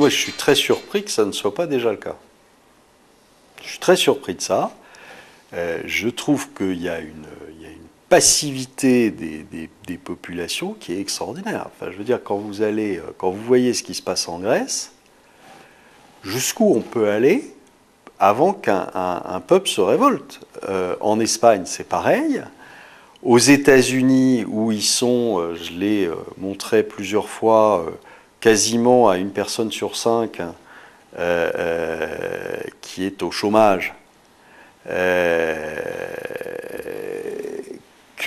moi, je suis très surpris que ça ne soit pas déjà le cas. Je suis très surpris de ça. Je trouve qu'il y a une passivité des populations qui est extraordinaire. Enfin, je veux dire, quand vous voyez ce qui se passe en Grèce, jusqu'où on peut aller avant qu'un peuple se révolte. En Espagne, c'est pareil. Aux États-Unis, où ils sont, je l'ai montré plusieurs fois, quasiment à une personne sur 5 qui est au chômage,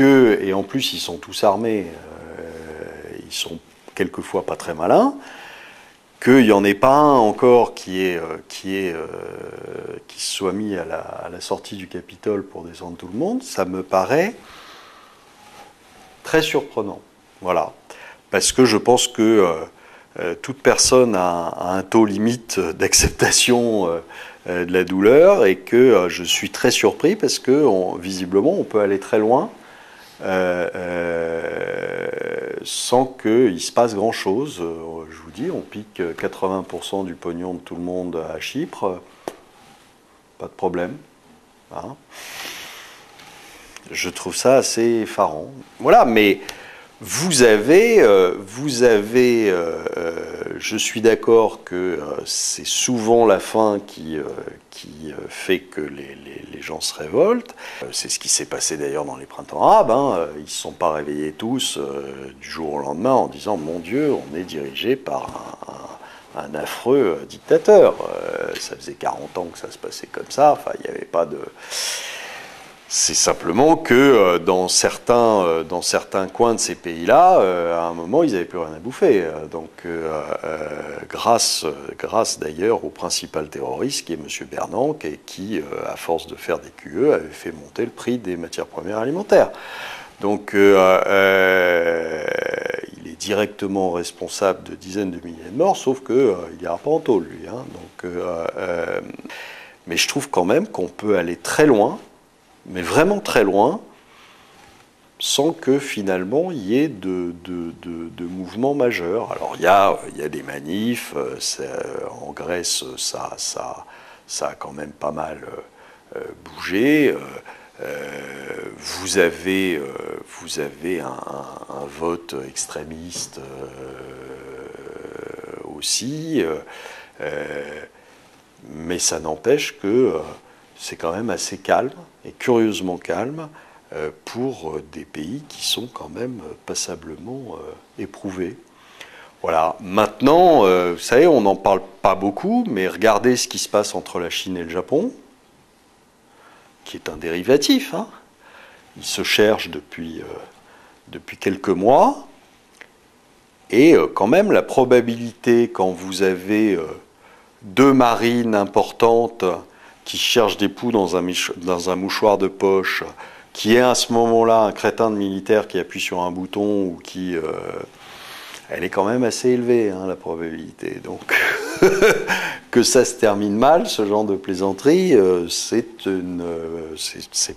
et en plus ils sont tous armés, ils sont quelquefois pas très malins, qu'il n'y en ait pas un encore qui se soit mis à la sortie du Capitole pour descendre tout le monde, ça me paraît très surprenant. Voilà. Parce que je pense que toute personne a un taux limite d'acceptation de la douleur et que je suis très surpris parce que visiblement on peut aller très loin sans qu'il se passe grand chose. Je vous dis, on pique 80% du pognon de tout le monde à Chypre, pas de problème. Hein. Je trouve ça assez effarant. Voilà, mais vous avez je suis d'accord que c'est souvent la faim qui fait que les gens se révoltent. C'est ce qui s'est passé d'ailleurs dans les printemps arabes. Hein. Ils ne se sont pas réveillés tous du jour au lendemain en disant « Mon Dieu, on est dirigé par un affreux dictateur ». Ça faisait 40 ans que ça se passait comme ça. Enfin, il n'y avait pas de... C'est simplement que dans certains coins de ces pays-là, à un moment, ils n'avaient plus rien à bouffer. Donc, grâce d'ailleurs au principal terroriste, qui est M. Bernanke, et qui, à force de faire des QE, avait fait monter le prix des matières premières alimentaires. Donc, il est directement responsable de dizaines de milliers de morts, sauf qu'il n'ira pas en tôle, lui. Hein. Donc, mais je trouve quand même qu'on peut aller très loin, mais vraiment très loin, sans que finalement il y ait de mouvements majeurs. Alors il y a des manifs, en Grèce ça a quand même pas mal bougé. Vous avez un vote extrémiste aussi, mais ça n'empêche que c'est quand même assez calme, et curieusement calme, pour des pays qui sont quand même passablement éprouvés. Voilà. Maintenant, vous savez, on n'en parle pas beaucoup, mais regardez ce qui se passe entre la Chine et le Japon, qui est un dérivatif. Hein. Ils se cherchent depuis quelques mois, et quand même la probabilité, quand vous avez deux marines importantes qui cherche des poux dans un mouchoir de poche, qui est à ce moment-là un crétin de militaire qui appuie sur un bouton ou qui... elle est quand même assez élevée, hein, la probabilité. Donc, que ça se termine mal, ce genre de plaisanterie, c'est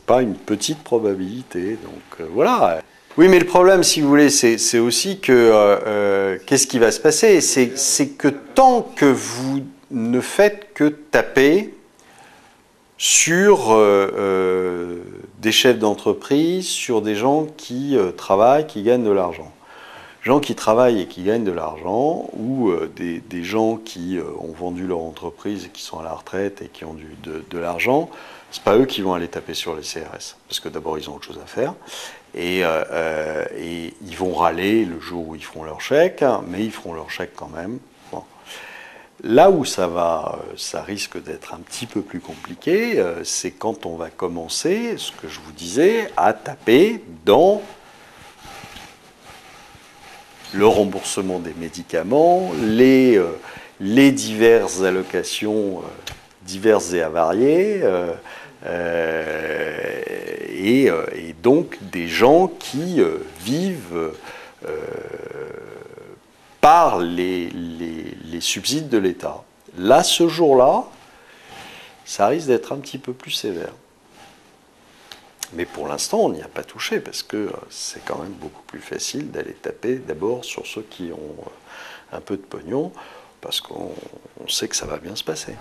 pas une petite probabilité. Donc, voilà. Oui, mais le problème, si vous voulez, c'est aussi que... qu'est-ce qui va se passer? C'est que tant que vous ne faites que taper sur des chefs d'entreprise, sur des gens qui travaillent, qui gagnent de l'argent. Gens qui travaillent et qui gagnent de l'argent, ou des gens qui ont vendu leur entreprise et qui sont à la retraite et qui ont de l'argent, c'est pas eux qui vont aller taper sur les CRS, parce que d'abord ils ont autre chose à faire, et ils vont râler le jour où ils feront leur chèque, mais ils feront leur chèque quand même. Bon. Là où ça risque d'être un petit peu plus compliqué, c'est quand on va commencer, ce que je vous disais, à taper dans le remboursement des médicaments, les diverses allocations diverses et avariées, et donc des gens qui vivent par les subsides de l'État. Là, ce jour-là, ça risque d'être un petit peu plus sévère. Mais pour l'instant, on n'y a pas touché, parce que c'est quand même beaucoup plus facile d'aller taper d'abord sur ceux qui ont un peu de pognon. parce qu'on sait que ça va bien se passer.